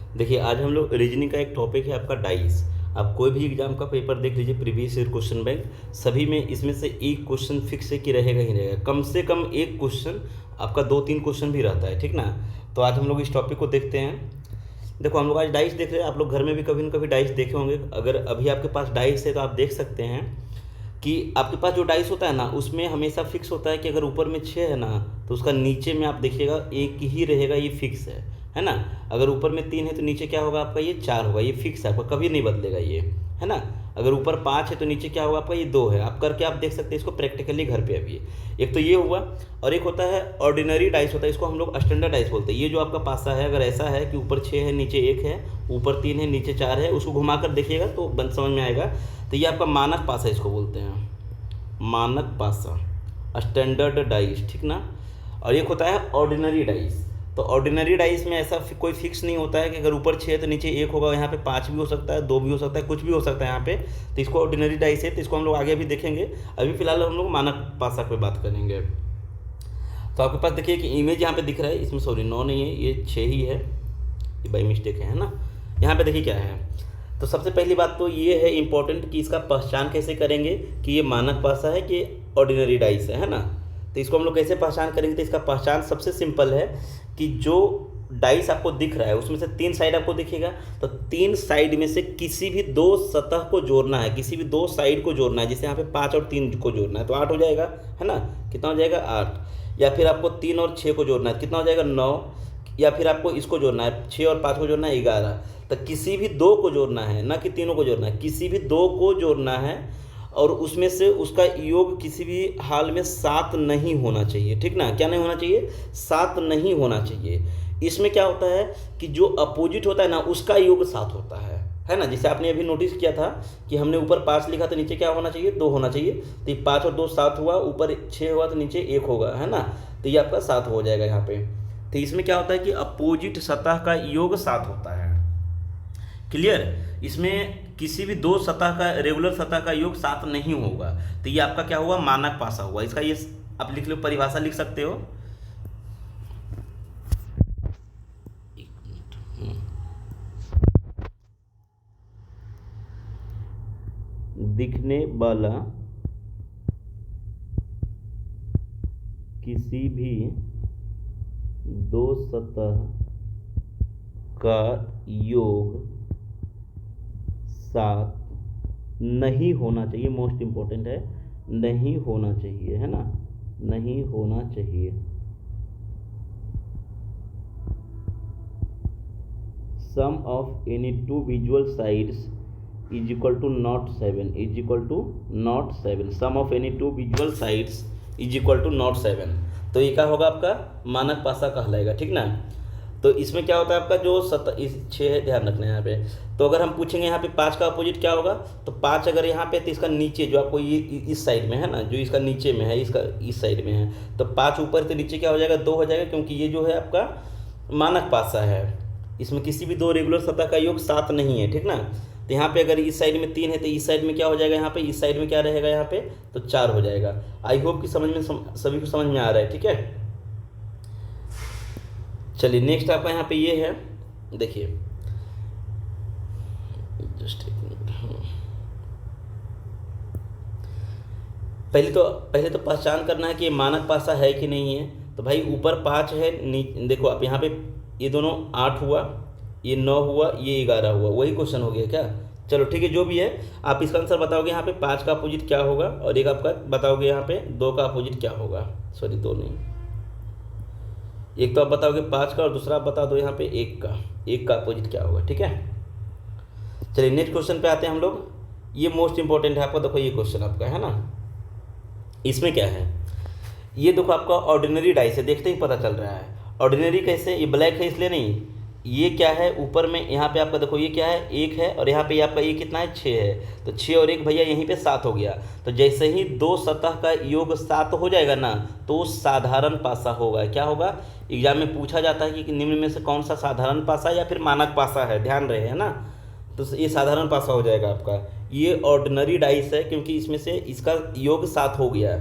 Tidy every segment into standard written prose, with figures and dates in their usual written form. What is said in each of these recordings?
देखिए आज हम लोग रीजनिंग का एक टॉपिक है आपका डाइस। आप कोई भी एग्जाम का पेपर देख लीजिए, प्रीवियस ईयर क्वेश्चन बैंक, सभी में इसमें से एक क्वेश्चन फिक्स है कि रहेगा ही रहेगा। कम से कम एक क्वेश्चन आपका 2-3 क्वेश्चन भी रहता है, ठीक ना। तो आज हम लोग इस टॉपिक को देखते हैं। देखो हम लोग आज डाइस देख रहे हैं। आप लोग घर में भी कभी ना कभी डाइस देखे होंगे। अगर अभी आपके पास डाइस है तो आप देख सकते हैं कि आपके पास जो डाइस होता है ना, उसमें हमेशा फिक्स होता है कि अगर ऊपर में 6 है ना, तो उसका नीचे में आप देखिएगा एक ही रहेगा, ये फिक्स है ना। अगर ऊपर में 3 है तो नीचे क्या होगा आपका, ये 4 होगा, ये फिक्स है आपका, कभी नहीं बदलेगा ये, है ना। अगर ऊपर 5 है तो नीचे क्या होगा आपका, ये 2 है। आप करके आप देख सकते हैं इसको प्रैक्टिकली घर पे अभी। एक तो ये हुआ, और एक होता है ऑर्डिनरी डाइस होता है, इसको हम लोग स्टैंडर्ड डाइस बोलते हैं। ये जो आपका पासा है, अगर ऐसा है कि ऊपर 6 है नीचे 1 है, ऊपर 3 है नीचे 4 है, उसको घुमा कर देखिएगा तो बन समझ में आएगा। तो ये आपका मानक पासा इसको बोलते हैं, मानक पासा, स्टैंडर्ड डाइस, ठीक ना। और एक होता है ऑर्डिनरी डाइस। तो ऑर्डिनरी डाइस में ऐसा कोई फिक्स नहीं होता है कि अगर ऊपर 6 है तो नीचे 1 होगा, यहाँ पे 5 भी हो सकता है, 2 भी हो सकता है, कुछ भी हो सकता है यहाँ पे। तो इसको ऑर्डिनरी डाइस है, तो इसको हम लोग आगे भी देखेंगे। अभी फिलहाल हम लोग मानक पासा पे बात करेंगे। तो आपके पास देखिए कि इमेज यहाँ पे दिख रहा है, इसमें सॉरी 9 नहीं है, ये 6 ही है, ये बाई मिस्टेक है ना। यहाँ पे देखिए क्या है। तो सबसे पहली बात तो ये है इंपॉर्टेंट कि इसका पहचान कैसे करेंगे कि ये मानक पासा है कि ऑर्डिनरी डाइस है ना। तो इसको हम लोग कैसे पहचान करेंगे, तो इसका पहचान सबसे सिंपल है कि जो डाइस आपको दिख रहा है उसमें से 3 साइड आपको दिखेगा, तो 3 साइड में से किसी भी 2 सतह को जोड़ना है, किसी भी 2 साइड को जोड़ना है। जैसे यहाँ पे 5 और 3 को जोड़ना है तो 8 हो जाएगा, है ना। कितना हो जाएगा 8। या फिर आपको 3 और 6 को जोड़ना है, कितना हो जाएगा 9। या फिर आपको इसको जोड़ना है, 6 और 5 को जोड़ना है 11। तो किसी भी 2 को जोड़ना है, ना कि तीनों को जोड़ना है, किसी भी 2 को जोड़ना है, और उसमें से उसका योग किसी भी हाल में 7 नहीं होना चाहिए, ठीक ना। क्या नहीं होना चाहिए, 7 नहीं होना चाहिए। इसमें क्या होता है कि जो अपोजिट होता है ना, उसका योग 7 होता है ना। जैसे आपने अभी नोटिस किया था कि हमने ऊपर 5 लिखा तो नीचे क्या होना चाहिए, 2 होना चाहिए। तो ये 5 और 2 7 हुआ, ऊपर 6 हुआ तो नीचे 1 होगा, है ना। तो ये आपका 7 हो जाएगा यहाँ पे। तो इसमें क्या होता है कि अपोजिट सतह का योग 7 होता है। क्लियर। इसमें किसी भी 2 सतह का, रेगुलर सतह का योग 7 नहीं होगा। तो ये आपका क्या हुआ, मानक पासा हुआ। इसका ये आप लिख लो, परिभाषा लिख सकते हो। एक मिनट। दिखने वाला किसी भी 2 सतह का योग 7 नहीं होना चाहिए। मोस्ट इम्पोर्टेंट है, नहीं होना चाहिए, है ना, नहीं होना चाहिए। Sum of any 2 visual sides is equal to not 7, is equal to not 7। Sum of any 2 visual sides is equal to not 7। तो ये क्या होगा, आपका मानक पासा कहलाएगा, ठीक ना। तो इसमें क्या होता है आपका जो 6 है, ध्यान रखना है यहाँ पे। तो अगर हम पूछेंगे यहाँ पे 5 का अपोजिट क्या होगा, तो 5 अगर यहाँ पे, तो इसका नीचे जो आपको ये इस साइड में है ना, जो इसका नीचे में है, इसका इस साइड में है, तो 5 ऊपर तो नीचे क्या हो जाएगा, 2 हो जाएगा, क्योंकि ये जो है आपका मानक पासा है। इसमें किसी भी 2 रेगुलर सतह का योग 7 नहीं है, ठीक ना। तो यहाँ पे अगर इस साइड में 3 है तो इस साइड में क्या हो जाएगा, यहाँ पे इस साइड में क्या रहेगा, यहाँ पे तो 4 हो जाएगा। आई होप कि समझ में सभी को समझ में आ रहा है, ठीक है। चलिए नेक्स्ट आपका यहाँ पे ये है, देखिए जस्ट एक मिनट। पहले तो पहचान करना है कि ये मानक पासा है कि नहीं है। तो भाई ऊपर 5 है, देखो आप यहाँ पे, ये दोनों 8 हुआ, ये 9 हुआ, ये 11 हुआ, वही क्वेश्चन हो गया क्या। चलो ठीक है, जो भी है आप इसका आंसर बताओगे यहाँ पे 5 का अपोजिट क्या होगा, और एक आपका बताओगे यहाँ पे 2 का अपोजिट क्या होगा। सॉरी 2 नहीं, एक तो आप बताओगे 5 का, और दूसरा आप बता दो यहाँ पे 1 का अपोजिट क्या होगा, ठीक है। चलिए नेक्स्ट क्वेश्चन पे आते हैं हम लोग। ये मोस्ट इंपॉर्टेंट है आपका, देखो ये क्वेश्चन आपका है ना। इसमें क्या है, ये देखो आपका ऑर्डिनरी डाइस है, देखते ही पता चल रहा है। ऑर्डिनरी कैसे, ये ब्लैक है इसलिए नहीं, ये क्या है ऊपर में, यहाँ पे आपका देखो ये क्या है 1 है, और यहाँ पे आपका ये कितना है 6 है। तो 6 और 1 भैया यहीं पे 7 हो गया। तो जैसे ही 2 सतह का योग 7 हो जाएगा ना, तो साधारण पासा होगा। क्या होगा, एग्जाम में पूछा जाता है कि निम्न में से कौन सा साधारण पासा या फिर मानक पासा है, ध्यान रहे, है ना। तो ये साधारण पासा हो जाएगा आपका। ये ऑर्डिनरी डाइस है क्योंकि इसमें से इसका योग 7 हो गया।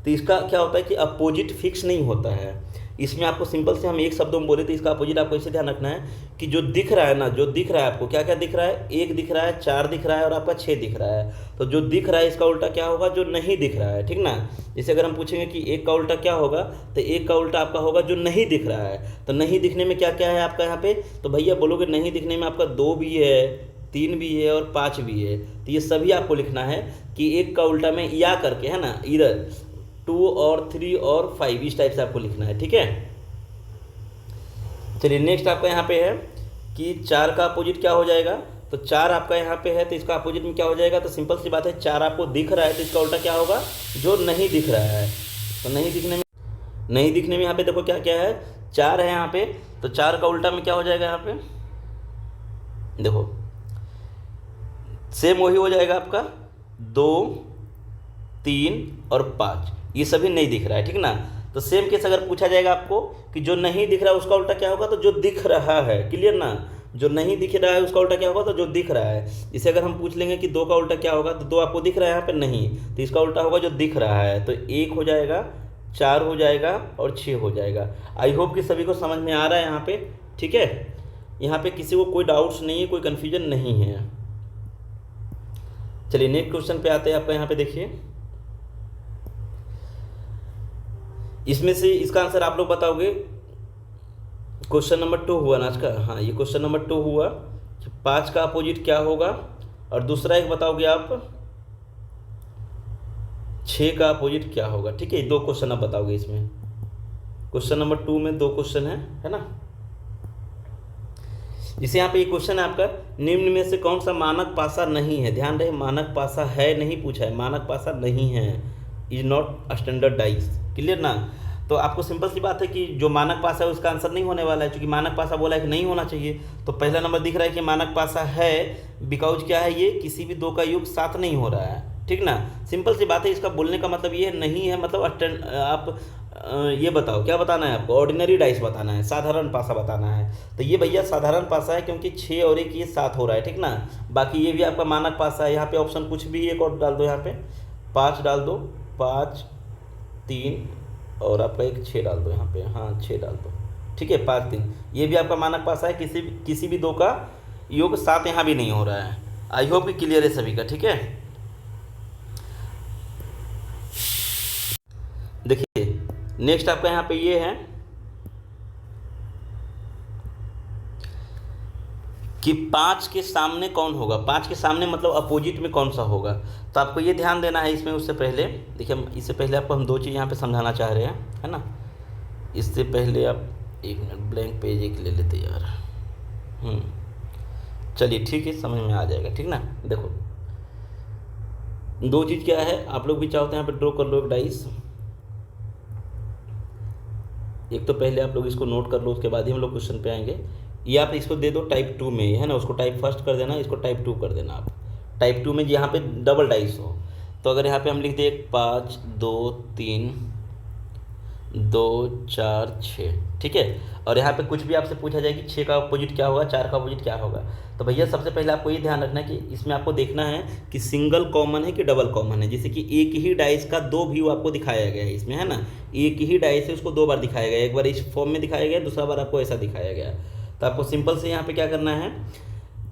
तो इसका क्या होता है कि अपोजिट फिक्स नहीं होता है। इसमें आपको सिंपल से हम एक शब्दों में बोले तो इसका अपोजिट आपको इसे ध्यान रखना है कि जो दिख रहा है ना, जो दिख रहा है आपको क्या क्या दिख रहा है, 1 दिख रहा है, 4 दिख रहा है और आपका 6 दिख रहा है। तो जो दिख रहा है इसका उल्टा क्या होगा, जो नहीं दिख रहा है, ठीक ना। जैसे अगर हम पूछेंगे कि 1 का उल्टा क्या होगा, तो 1 का उल्टा आपका होगा जो नहीं दिख रहा है। तो नहीं दिखने में क्या क्या है आपका यहाँ पे, तो भैया बोलोगे नहीं दिखने में आपका 2 भी है, 3 भी है और 5 भी है। तो ये सभी आपको लिखना है कि 1 का उल्टा में या करके, है ना, इधर 2 और 3 और 5 इस टाइप से आपको लिखना है, ठीक है। चलिए नेक्स्ट आपका यहाँ पे है कि 4 का अपोजिट क्या हो जाएगा। तो 4 आपका यहाँ पे है तो इसका अपोजिट में क्या हो जाएगा, तो सिंपल सी बात है 4 आपको दिख रहा है तो इसका उल्टा क्या होगा, जो नहीं दिख रहा है। तो नहीं दिखने में यहाँ पे देखो क्या क्या है, 4 है यहाँ पे, तो 4 का उल्टा में क्या हो जाएगा यहाँ पे, देखो सेम वही हो जाएगा आपका 2, 3 और 5, ये सभी नहीं दिख रहा है, ठीक ना। तो सेम केस अगर पूछा जाएगा आपको कि जो नहीं दिख रहा है उसका उल्टा क्या होगा, तो जो दिख रहा है, क्लियर ना। जो नहीं दिख रहा है उसका उल्टा क्या होगा, तो जो दिख रहा है। इसे अगर हम पूछ लेंगे कि 2 का उल्टा क्या होगा, तो 2 आपको दिख रहा है यहाँ पे नहीं, तो इसका उल्टा होगा जो दिख रहा है। तो 1 हो जाएगा, 4 हो जाएगा और 6 हो जाएगा। आई होप कि सभी को समझ में आ रहा है यहाँ पे, ठीक है। यहाँ पे किसी को कोई डाउट्स नहीं है, कोई कन्फ्यूजन नहीं है। चलिए नेक्स्ट क्वेश्चन पे आते हैं। आपका यहाँ पे देखिए, इसमें से इसका आंसर आप लोग बताओगे। क्वेश्चन नंबर 2 हुआ ना आज का, हाँ ये क्वेश्चन नंबर 2 हुआ कि 5 का अपोजिट क्या होगा, और दूसरा एक बताओगे आप 6 का अपोजिट क्या होगा, ठीक है। 2 क्वेश्चन आप बताओगे इसमें। क्वेश्चन नंबर 2 में 2 क्वेश्चन है ना। जैसे यहाँ पे ये क्वेश्चन है आपका, निम्न में से कौन सा मानक पासा नहीं है। ध्यान रहे, मानक पासा है नहीं पूछा है, मानक पासा नहीं है, is not standard dice, clear ना। तो आपको सिंपल सी बात है कि जो मानक पासा है उसका आंसर नहीं होने वाला है, क्योंकि मानक पासा बोला है कि नहीं होना चाहिए। तो पहला नंबर दिख रहा है कि मानक पासा है, बिकॉज क्या है, ये किसी भी 2 का योग साथ नहीं हो रहा है, ठीक ना। सिंपल सी बात है, इसका बोलने का मतलब ये नहीं है, मतलब आप ये बताओ क्या बताना है आपको, ऑर्डिनरी डाइस बताना है, साधारण पासा बताना है। तो ये भैया साधारण पासा है, क्योंकि 6 और 1 ये 7 हो रहा है, ठीक ना। बाकी ये भी आपका मानक पासा है। यहाँ पे ऑप्शन कुछ भी एक और डाल दो, यहाँ पे 5 डाल दो, 5, 3 और आपका एक 6 डाल दो यहाँ पे, हाँ 6 डाल दो, ठीक है। 5, 3 ये भी आपका मानक पासा है, किसी भी 2 का योग 7 यहाँ भी नहीं हो रहा है। आई होप कि क्लियर है सभी का, ठीक है। देखिए नेक्स्ट आपका यहाँ पे ये है कि 5 के सामने कौन होगा। 5 के सामने मतलब अपोजिट में कौन सा होगा, तो आपको ये ध्यान देना है इसमें। उससे पहले देखिए, इससे पहले आपको हम 2 चीज़ यहाँ पे समझाना चाह रहे हैं, है ना। इससे पहले आप 1 मिनट ब्लैंक पेज एक ले लेते यार। चलिए ठीक है, समझ में आ जाएगा, ठीक ना। देखो 2 चीज़ क्या है, आप लोग भी चाहते हैं यहाँ पे ड्रॉ कर लो एक डाइस। एक तो पहले आप लोग इसको नोट कर लो, उसके बाद ही हम लोग क्वेश्चन पे आएंगे। ये आप इसको दे दो टाइप 2 में, है ना, उसको टाइप फर्स्ट कर देना, इसको टाइप 2 कर देना आप। टाइप 2 में यहाँ पे डबल डाइस हो, तो अगर यहाँ पे हम लिख दें 5, 2, 3, 2, 4, 6, ठीक है। और यहाँ पे कुछ भी आपसे पूछा जाए कि 6 का अपोजिट क्या होगा, 4 का अपोजिट क्या होगा, तो भैया सबसे पहले आपको ये ध्यान रखना है कि इसमें आपको देखना है कि सिंगल कॉमन है कि डबल कॉमन है। जैसे कि एक ही डाइस का 2 व्यू आपको दिखाया गया है इसमें, है ना। एक ही डाइस है, उसको 2 बार दिखाया गया है, एक बार इस फॉर्म में दिखाया गया, दूसरा बार आपको ऐसा दिखाया गया। तो आपको सिंपल से यहाँ पे क्या करना है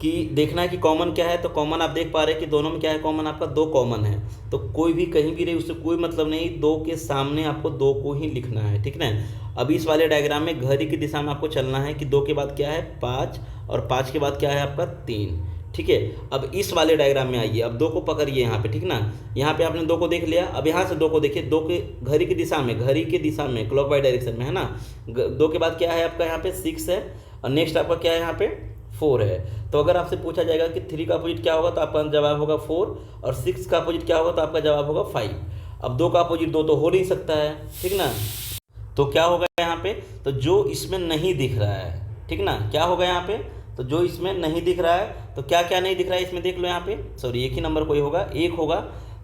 कि देखना है कि कॉमन क्या है। तो कॉमन आप देख पा रहे हैं कि दोनों में क्या है, कॉमन आपका 2 कॉमन है। तो कोई भी कहीं भी रहे उससे कोई मतलब नहीं, 2 के सामने आपको 2 को ही लिखना है, ठीक ना। अब इस वाले डायग्राम में घड़ी की दिशा में आपको चलना है कि 2 के बाद क्या है 5 और 5 के बाद क्या है आपका 3, ठीक है। अब इस वाले डायग्राम में आइए, अब 2 को पकड़िए यहाँ पे, ठीक ना। यहाँ पे आपने 2 को देख लिया, अब यहाँ से 2 को देखिए, 2 के घड़ी की दिशा में क्लॉकवाइज डायरेक्शन में, है ना। 2 के बाद क्या है आपका यहाँ पे 6 है, और नेक्स्ट आपका क्या है यहाँ पे 4 है। तो अगर आपसे पूछा जाएगा कि 3 का अपोजिट क्या होगा, तो आपका जवाब होगा 4, और 6 का अपोजिट क्या होगा, तो आपका जवाब होगा 5। अब 2 का अपोजिट 2 तो हो नहीं सकता है, ठीक ना। तो क्या होगा यहाँ पे, तो जो इसमें नहीं दिख रहा है, ठीक ना, क्या होगा यहाँ पे, तो जो इसमें नहीं दिख रहा है, तो क्या क्या नहीं दिख रहा है इसमें देख लो यहाँ पे, सॉरी एक ही नंबर कोई होगा, 1 होगा,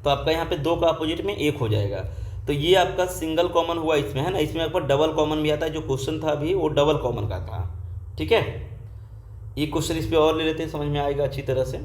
तो आपका यहाँ पे 2 का अपोजिट में 1 हो जाएगा। तो ये आपका सिंगल कॉमन हुआ इसमें, है ना। इसमें आपका डबल कॉमन भी आता है, जो क्वेश्चन था अभी वो डबल कॉमन का था, ठीक है। ये क्वेश्चन इस पे और ले लेते हैं, समझ में आएगा अच्छी तरह से।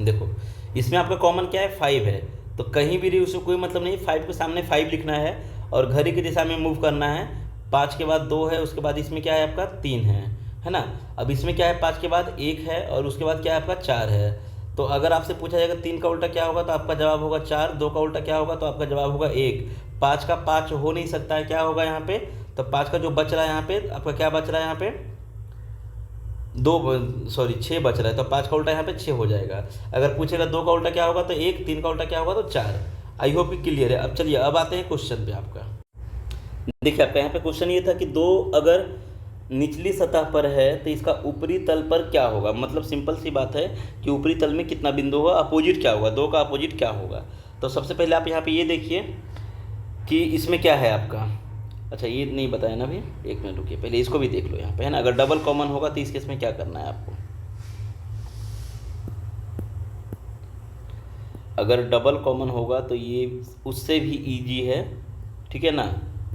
देखो इसमें आपका कॉमन क्या है, 5 है, तो कहीं भी रही उसमें कोई मतलब नहीं, 5 के सामने 5 लिखना है और घड़ी की दिशा में मूव करना है। 5 के बाद 2 है, उसके बाद इसमें क्या है आपका 3 है ना। अब इसमें क्या है 5 के बाद 1 है और उसके बाद क्या है आपका 4 है। तो अगर आपसे पूछा जाएगा 3 का उल्टा क्या होगा तो आपका जवाब होगा 4, 2 का उल्टा क्या होगा तो आपका जवाब होगा 1, 5 का 5 हो नहीं सकता है, क्या होगा यहाँ पे, तो 5 का जो बच रहा है यहाँ पे आपका क्या बच रहा है यहाँ पे 6 बच रहा है, तो 5 का उल्टा यहाँ पे 6 हो जाएगा। अगर पूछेगा 2 का उल्टा क्या होगा तो 1, 3 का उल्टा क्या होगा तो 4। आई होप कि क्लियर है। अब चलिए अब आते हैं क्वेश्चन पे आपका। देखिए आपका यहाँ पे क्वेश्चन ये था कि 2 अगर निचली सतह पर है तो इसका ऊपरी तल पर क्या होगा। मतलब सिंपल सी बात है कि ऊपरी तल में कितना बिंदु होगा, अपोजिट क्या होगा, 2 का अपोजिट क्या होगा। तो सबसे पहले आप यहाँ पे ये देखिए कि इसमें क्या है आपका, अच्छा ये नहीं बताया ना अभी, एक मिनट रुकिए, पहले इसको भी देख लो यहाँ पे, है ना। अगर डबल कॉमन होगा तो इस केस में क्या करना है आपको, अगर डबल कॉमन होगा तो ये उससे भी इजी है, ठीक है ना।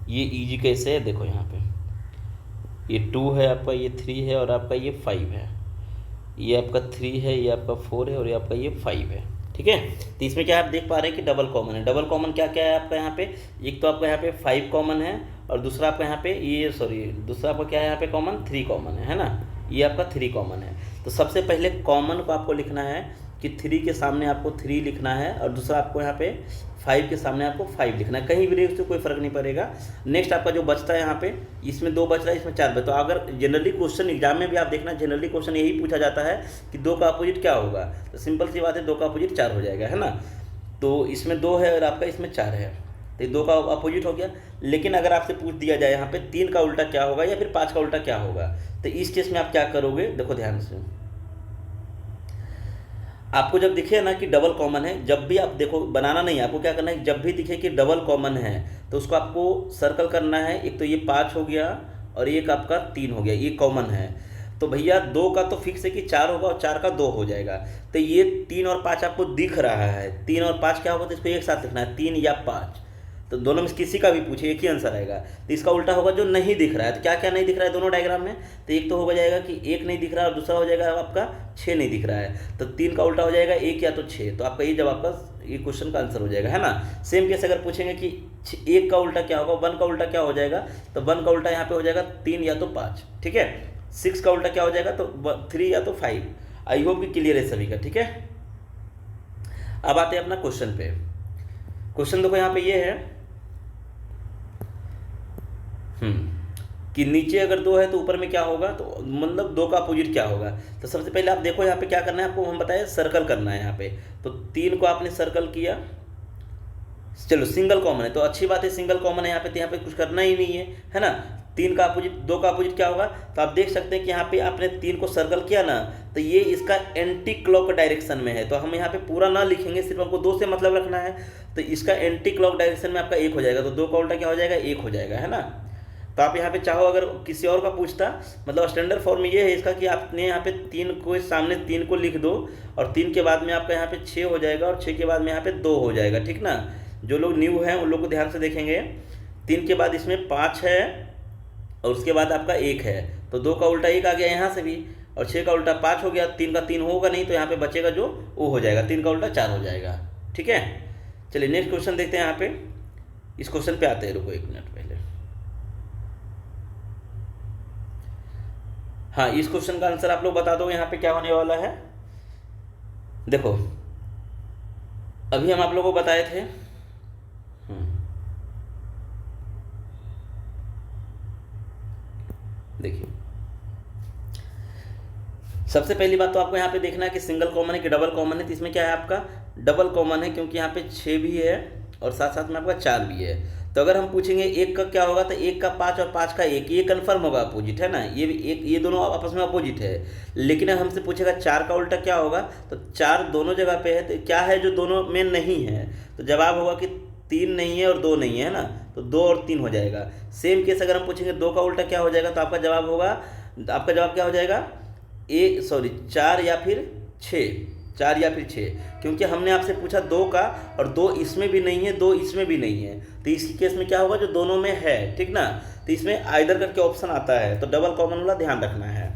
ये इजी कैसे है, देखो यहाँ पे ये 2 है आपका, ये 3 है और आपका ये 5 है, ये आपका 3 है, ये आपका 4 है और ये आपका ये 5 है, ठीक है। तो इसमें क्या आप देख पा रहे हैं कि डबल कॉमन है। डबल कॉमन क्या क्या है आपका यहाँ पे, एक तो आपका यहाँ पे 5 कॉमन है और दूसरा आपका यहाँ पे ये दूसरा आपका क्या है यहाँ पे कॉमन 3 कॉमन है ना। ये आपका 3 कॉमन है। तो सबसे पहले कॉमन को आपको लिखना है कि 3 के सामने आपको 3 लिखना है और दूसरा आपको यहाँ पे 5 के सामने आपको 5 लिखना है, कहीं भी रहे उससे कोई फर्क नहीं पड़ेगा। नेक्स्ट आपका जो बचता है यहाँ पे, इसमें 2 बच रहा है, इसमें 4 बच। तो अगर जनरली क्वेश्चन एग्जाम में भी आप देखना, जनरली क्वेश्चन यही पूछा जाता है कि 2 का अपोजिट क्या होगा, तो सिंपल सी बात है 2 का अपोजिट 4 हो जाएगा, है ना। तो इसमें 2 है और आपका इसमें 4 है, तो 2 का अपोजिट हो गया। लेकिन अगर आपसे पूछ दिया जाए यहाँ पे 3 का उल्टा क्या होगा या फिर 5 का उल्टा क्या होगा, तो इस केस में आप क्या करोगे, देखो ध्यान से। आपको जब दिखे ना कि डबल कॉमन है, जब भी आप देखो बनाना नहीं है, आपको क्या करना है, जब भी दिखे कि डबल कॉमन है तो उसको आपको सर्कल करना है। एक तो ये 5 हो गया और एक आपका 3 हो गया, ये कॉमन है। तो भैया 2 का तो फिक्स है कि 4 होगा और 4 का 2 हो जाएगा। तो ये 3 और 5 आपको दिख रहा है, 3 और 5 क्या होगा तो इसको एक साथ लिखना है, 3 या 5। तो दोनों में किसी का भी पूछे एक ही आंसर आएगा। तो इसका उल्टा होगा जो नहीं दिख रहा है। तो क्या क्या नहीं दिख रहा है दोनों डायग्राम में, तो एक तो हो जाएगा कि 1 नहीं दिख रहा है और दूसरा हो जाएगा आपका 6 नहीं दिख रहा है। तो 3 का उल्टा हो जाएगा 1 या तो 6। तो आपका ये जब आपका ये क्वेश्चन का आंसर हो जाएगा, है ना। सेम केस अगर पूछेंगे कि 1 का उल्टा क्या होगा, 1 का उल्टा क्या हो जाएगा, तो 1 का उल्टा यहाँ पे हो जाएगा 3 या तो 5, ठीक है। 6 का उल्टा क्या हो जाएगा, तो 3 या तो 5। आई होप कि क्लियर है सभी का, ठीक है। अब आते हैं अपना क्वेश्चन पे। क्वेश्चन देखो यहाँ पे ये है कि नीचे अगर 2 है तो ऊपर में क्या होगा, तो मतलब 2 का अपोजिट क्या होगा। तो सबसे पहले आप देखो यहाँ पे क्या करना है आपको, हम बताए सर्कल करना है यहाँ पे। तो 3 को आपने सर्कल किया, चलो सिंगल कॉमन है तो अच्छी बात है, सिंगल कॉमन है यहाँ पे, तो यहाँ पे कुछ करना ही नहीं है ना। 3 का अपोजिट 2 का अपोजिट क्या होगा, तो आप देख सकते हैं कि यहाँ पे आपने 3 को सर्कल किया ना, तो ये इसका एंटी क्लॉक डायरेक्शन में है। तो हम यहाँ पे पूरा ना लिखेंगे, सिर्फ हमको 2 से मतलब रखना है। तो इसका एंटी क्लॉक डायरेक्शन में आपका 1 हो जाएगा, तो 2 का उल्टा क्या हो जाएगा, 1 हो जाएगा, है ना। तो आप यहाँ पे चाहो अगर किसी और का पूछता, मतलब स्टैंडर्ड फॉर्म ये है इसका कि आपने यहाँ पे 3 को सामने 3 को लिख दो और 3 के बाद में आपका यहाँ पे 6 हो जाएगा और 6 के बाद में यहाँ पे 2 हो जाएगा, ठीक ना। जो लोग न्यू हैं उन लोग को ध्यान से देखेंगे, 3 के बाद इसमें 5 है और उसके बाद आपका 1 है, तो 2 का उल्टा 1 आ गया यहाँ से भी, और 6 का उल्टा 5 हो गया, 3 का 3 होगा नहीं, तो यहाँ पे बचेगा जो वो हो जाएगा, 3 का उल्टा 4 हो जाएगा, ठीक है। चलिए नेक्स्ट क्वेश्चन देखते हैं। यहाँ पे इस क्वेश्चन पे आते हैं, रुको 1 मिनट पहले। हाँ, इस क्वेश्चन का आंसर आप लोग बता दो यहाँ पे क्या होने वाला है। देखो अभी हम आप लोगों को बताए थे, देखिए सबसे पहली बात तो आपको यहाँ पे देखना है कि सिंगल कॉमन है कि डबल कॉमन है। तो इसमें क्या है आपका डबल कॉमन है, क्योंकि यहाँ पे 6 भी है और साथ साथ में आपका 4 भी है। तो अगर हम पूछेंगे 1 का क्या होगा, तो 1 का 5 और 5 का 1, ये कन्फर्म होगा अपोजिट, है ना। ये एक ये दोनों आपस में अपोजिट है। लेकिन हमसे पूछेगा 4 का उल्टा क्या होगा, तो 4 दोनों जगह पे है, तो क्या है जो दोनों में नहीं है, तो जवाब होगा कि 3 नहीं है और 2 नहीं है ना, तो 2 और 3 हो जाएगा। सेम केस अगर हम पूछेंगे 2 का उल्टा क्या हो जाएगा, तो आपका जवाब होगा, आपका जवाब क्या हो जाएगा, 4 या फिर 6, 4 या फिर 6, क्योंकि हमने आपसे पूछा 2 का और 2 इसमें भी नहीं है, 2 इसमें भी नहीं है। तो इसी केस में क्या होगा, जो दोनों में है, ठीक ना। तो इसमें आइदर करके ऑप्शन आता है, तो डबल कॉमन वाला ध्यान रखना है।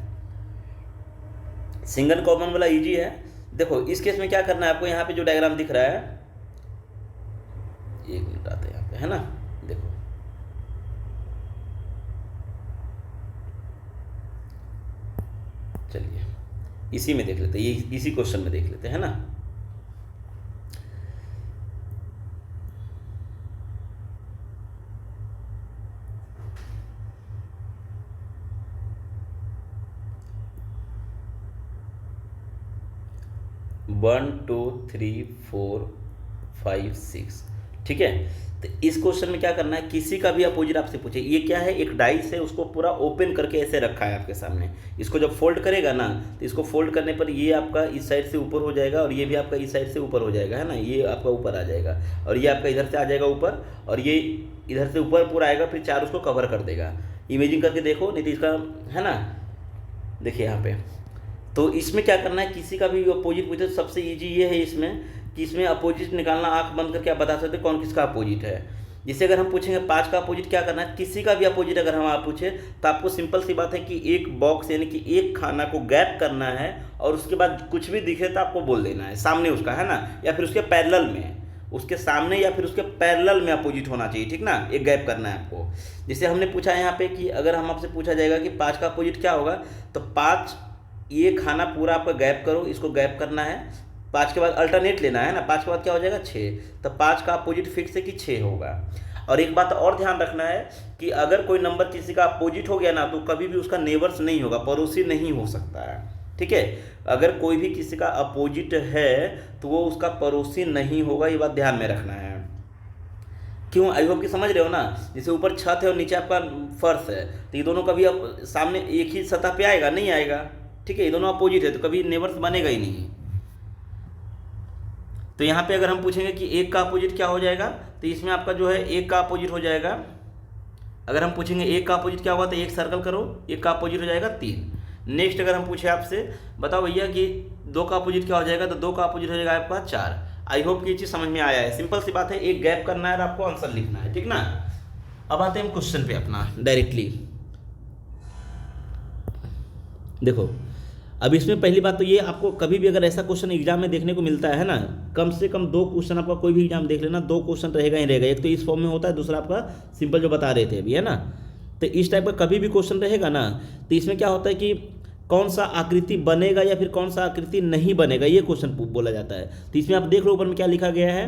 सिंगल कॉमन वाला इजी है, देखो इस केस में क्या करना है आपको, यहाँ पे जो डायग्राम दिख रहा है, एक मिनट आते हैं यहाँ पे, है ना, देखो चलिए इसी में देख लेते हैं, ये इसी क्वेश्चन में देख लेते हैं, है ना। One two three four five six, ठीक है। तो इस क्वेश्चन में क्या करना है, किसी का भी अपोजिट आपसे पूछे, ये क्या है, एक डाइस है, उसको पूरा ओपन करके ऐसे रखा है आपके सामने। इसको जब फोल्ड करेगा ना, तो इसको फोल्ड करने पर ये आपका इस साइड से ऊपर हो जाएगा और ये भी आपका इस साइड से ऊपर हो जाएगा, है ना, ये आपका ऊपर आ जाएगा और ये आपका इधर से आ जाएगा ऊपर और ये इधर से ऊपर पूरा आएगा, फिर चार उसको कवर कर देगा। इमेजिंग करके देखो, नहीं तो इसका, है ना, देखिए यहाँ पे। तो इसमें क्या करना है, किसी का भी अपोजिट पूछे तो सबसे ईजी ये है इसमें कि इसमें अपोजिट निकालना, आंख बंद करके आप बता सकते हैं कौन किसका अपोजिट है। जिससे अगर हम पूछेंगे 5 का अपोजिट क्या करना है, किसी का भी अपोजिट अगर हम आप पूछे तो आपको सिंपल सी बात है कि एक बॉक्स यानी कि एक खाना को गैप करना है और उसके बाद कुछ भी दिखे तो आपको बोल देना है सामने उसका, है ना, या फिर उसके पैरेलल में, उसके सामने या फिर उसके पैरेलल में अपोजिट होना चाहिए, ठीक ना, एक गैप करना है आपको। जैसे हमने पूछा यहाँ पे कि अगर हम आपसे पूछा जाएगा कि 5 का अपोजिट क्या होगा, तो 5, ये खाना पूरा आपका गैप करो, इसको गैप करना है, 5 के बाद अल्टरनेट लेना है ना, 5 के बाद क्या हो जाएगा 6, तो 5 का अपोजिट फिक्स है कि 6 होगा। और एक बात और ध्यान रखना है कि अगर कोई नंबर किसी का अपोजिट हो गया ना, तो कभी भी उसका नेबर्स नहीं होगा, पड़ोसी नहीं हो सकता है, ठीक है। अगर कोई भी किसी का अपोजिट है तो वो उसका पड़ोसी नहीं होगा, ये बात ध्यान में रखना है। क्यों, आई होप कि समझ रहे हो ना। जैसे ऊपर छत है और नीचे आपका फर्श है, तो ये दोनों कभी सामने एक ही सतह पे आएगा, नहीं आएगा, ठीक है, ये दोनों अपोजिट है तो कभी नेबर्स बनेगा ही नहीं। तो यहाँ पे अगर हम पूछेंगे कि एक का अपोजिट क्या हो जाएगा, तो इसमें आपका जो है एक का अपोजिट हो जाएगा, अगर हम पूछेंगे एक का अपोजिट क्या हुआ, तो एक सर्कल करो, एक का अपोजिट हो जाएगा 3। नेक्स्ट अगर हम पूछे आपसे, बताओ भैया कि 2 का अपोजिट क्या हो जाएगा, तो 2 का अपोजिट हो जाएगा आपका 4। आई होप कि ये चीज़ समझ में आया है, सिंपल सी बात है, एक गैप करना है और आपको आंसर लिखना है, ठीक ना। अब आते हैं हम क्वेश्चन पे अपना डायरेक्टली। देखो अब इसमें पहली बात तो ये, आपको कभी भी अगर ऐसा क्वेश्चन एग्जाम में देखने को मिलता है ना, कम से कम 2 क्वेश्चन आपका कोई भी एग्जाम देख लेना, 2 क्वेश्चन रहेगा ही रहेगा। एक तो इस फॉर्म में होता है, दूसरा आपका सिंपल जो बता रहे थे अभी, है ना। तो इस टाइप का कभी भी क्वेश्चन रहेगा ना, तो इसमें क्या होता है कि कौन सा आकृति बनेगा या फिर कौन सा आकृति नहीं बनेगा, ये क्वेश्चन बोला जाता है। तो इसमें आप देख लो ऊपर में क्या लिखा गया है,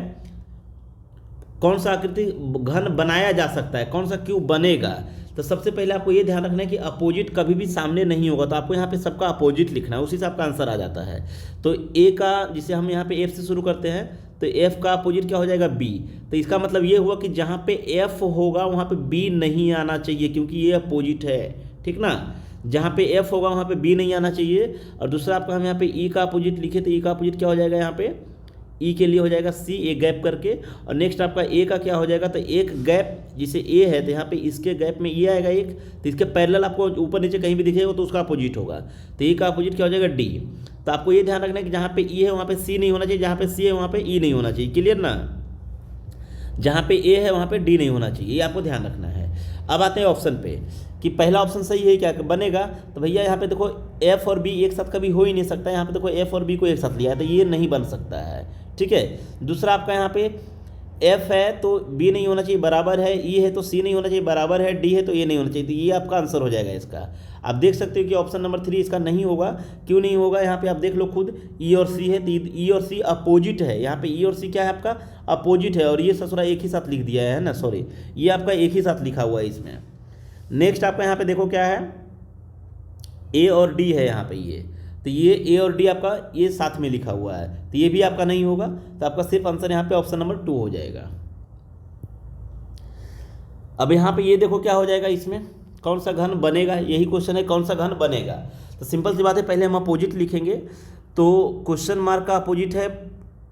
कौन सा आकृति घन बनाया जा सकता है, कौन सा क्यों बनेगा। तो सबसे पहले आपको ये ध्यान रखना है कि अपोजिट कभी भी सामने नहीं होगा, तो आपको यहाँ पे सबका अपोजिट लिखना है, उसी से आपका आंसर आ जाता है। तो ए का, जिसे हम यहाँ पे एफ से शुरू करते हैं, तो एफ का अपोजिट क्या हो जाएगा बी। तो इसका मतलब ये हुआ कि जहाँ पे एफ होगा वहाँ पे बी नहीं आना चाहिए, क्योंकि ये अपोजिट है, ठीक ना। जहाँ पे एफ होगा वहाँ पे बी नहीं आना चाहिए। और दूसरा आपका हम यहाँ पे ई का अपोजिट लिखे, तो ई का अपोजिट क्या हो जाएगा, यहाँ पे ई के लिए हो जाएगा सी, एक गैप करके। और नेक्स्ट आपका ए का क्या हो जाएगा, तो एक गैप, जिसे ए है तो यहाँ पे इसके गैप में ई आएगा एक, तो इसके पैरेलल आपको ऊपर नीचे कहीं भी दिखेगा तो उसका अपोजिट होगा। तो ई का अपोजिट क्या हो जाएगा डी। तो आपको ये ध्यान रखना है कि जहाँ पे ई है वहाँ पे सी नहीं होना चाहिए, जहाँ पे सी है वहाँ पे ई नहीं होना चाहिए, क्लियर ना। जहाँ पे ए है वहाँ पे डी नहीं होना चाहिए, ये आपको ध्यान रखना है। अब आते हैं ऑप्शन पे कि पहला ऑप्शन सही है क्या बनेगा, तो भैया यहाँ पे देखो एफ और बी एक साथ कभी हो ही नहीं सकता। यहाँ पे देखो एफ और बी को एक साथ लिया है तो ये नहीं बन सकता है, ठीक है। दूसरा आपका यहाँ पे एफ है तो बी नहीं होना चाहिए, बराबर है, ई है तो सी नहीं होना चाहिए, बराबर है, डी है तो ए नहीं होना चाहिए। तो ये आपका आंसर हो जाएगा इसका। आप देख सकते हो कि ऑप्शन नंबर 3 इसका नहीं होगा। क्यों नहीं होगा, यहाँ पे आप देख लो खुद, ई और सी है, तो ई और सी अपोजिट है। यहाँ पे ई और सी क्या है आपका अपोजिट है, और ये ससुरा एक ही साथ लिख दिया है ना, सॉरी, ये आपका एक ही साथ लिखा हुआ है इसमें। नेक्स्ट आपका यहाँ पे देखो क्या है, ए और डी है यहाँ पे ये, तो ये ए और डी आपका ये साथ में लिखा हुआ है, तो ये भी आपका नहीं होगा। तो आपका सिर्फ आंसर यहाँ पे ऑप्शन नंबर 2 हो जाएगा। अब यहाँ पे ये देखो क्या हो जाएगा, इसमें कौन सा घन बनेगा, यही क्वेश्चन है, कौन सा घन बनेगा। तो सिंपल सी बात है, पहले हम अपोजिट लिखेंगे। तो क्वेश्चन मार्क का अपोजिट है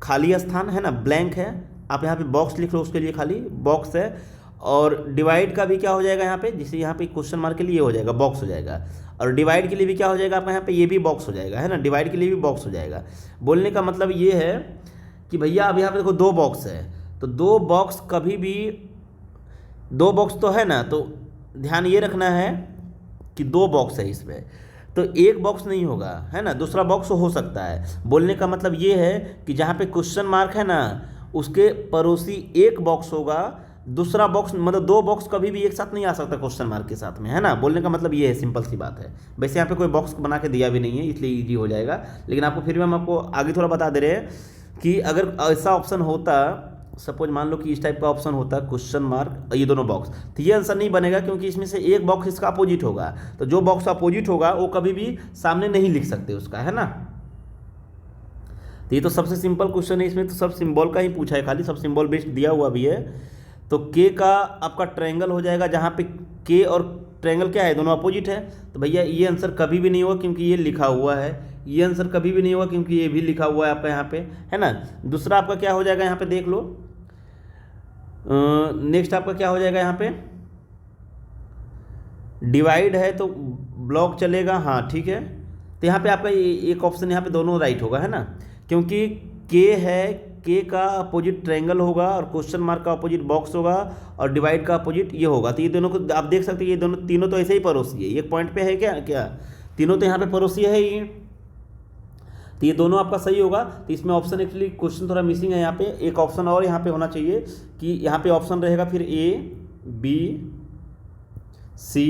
खाली स्थान, है ना, ब्लैंक है। आप यहाँ पे बॉक्स लिख लो, उसके लिए खाली बॉक्स है। और डिवाइड का भी क्या हो जाएगा यहाँ पे, जैसे यहाँ पे क्वेश्चन मार्क के लिए हो जाएगा बॉक्स हो जाएगा, और डिवाइड के लिए भी क्या हो जाएगा आपका यहाँ पे, ये भी बॉक्स हो जाएगा, है ना, डिवाइड के लिए भी बॉक्स हो जाएगा। बोलने का मतलब ये है कि भैया अब यहाँ पे देखो 2 बॉक्स है, तो 2 बॉक्स कभी भी, 2 बॉक्स तो है ना, तो ध्यान ये रखना है कि 2 बॉक्स है इसमें, तो एक बॉक्स नहीं होगा, है ना, दूसरा बॉक्स हो सकता है। बोलने का मतलब ये है कि जहाँ पे क्वेश्चन मार्क है ना, उसके पड़ोसी एक बॉक्स होगा, दूसरा बॉक्स मतलब दो बॉक्स कभी भी एक साथ नहीं आ सकता क्वेश्चन मार्क के साथ में, है ना। बोलने का मतलब ये है, सिंपल सी बात है। वैसे यहाँ पे कोई बॉक्स बना के दिया भी नहीं है, इसलिए ईजी हो जाएगा, लेकिन आपको फिर भी हम आपको आगे थोड़ा बता दे रहे हैं कि अगर ऐसा ऑप्शन होता, सपोज मान लो कि इस टाइप का ऑप्शन होता क्वेश्चन मार्क ये दोनों बॉक्स, तो ये आंसर नहीं बनेगा, क्योंकि इसमें से एक बॉक्स इसका अपोजिट होगा। तो जो बॉक्स अपोजिट होगा वो कभी भी सामने नहीं लिख सकते उसका, है ना। तो ये तो सबसे सिंपल क्वेश्चन है, इसमें तो सब सिंबल का ही पूछा है, खाली सब सिंबल बेस्ड दिया हुआ भी है। तो के का आपका ट्रायंगल हो जाएगा, जहाँ पे के और ट्रायंगल क्या है, दोनों अपोजिट है। तो भैया ये आंसर कभी भी नहीं होगा, क्योंकि ये लिखा हुआ है। ये आंसर कभी भी नहीं होगा, क्योंकि ये भी लिखा हुआ है आपका यहाँ पे, है ना। दूसरा आपका क्या हो जाएगा, यहाँ पे देख लो, नेक्स्ट आपका क्या हो जाएगा, यहाँ पे डिवाइड है तो ब्लॉक चलेगा, हाँ ठीक है। तो यहाँ पे आपका एक ऑप्शन यहाँ पे दोनों राइट होगा, है ना, क्योंकि के है, के का अपोजिट ट्रायंगल होगा और क्वेश्चन मार्क का अपोजिट बॉक्स होगा और डिवाइड का अपोजिट ये होगा। तो ये दोनों को आप देख सकते हैं, ये दोनों तीनों तो ऐसे ही पड़ोसी है, एक पॉइंट पे है क्या क्या, तीनों तो यहाँ पे पड़ोसी है ये। तो ये दोनों आपका सही होगा। तो इसमें ऑप्शन एक्चुअली क्वेश्चन थोड़ा मिसिंग है, यहाँ पे एक ऑप्शन और यहाँ पे होना चाहिए कि यहाँ पे ऑप्शन रहेगा फिर ए बी सी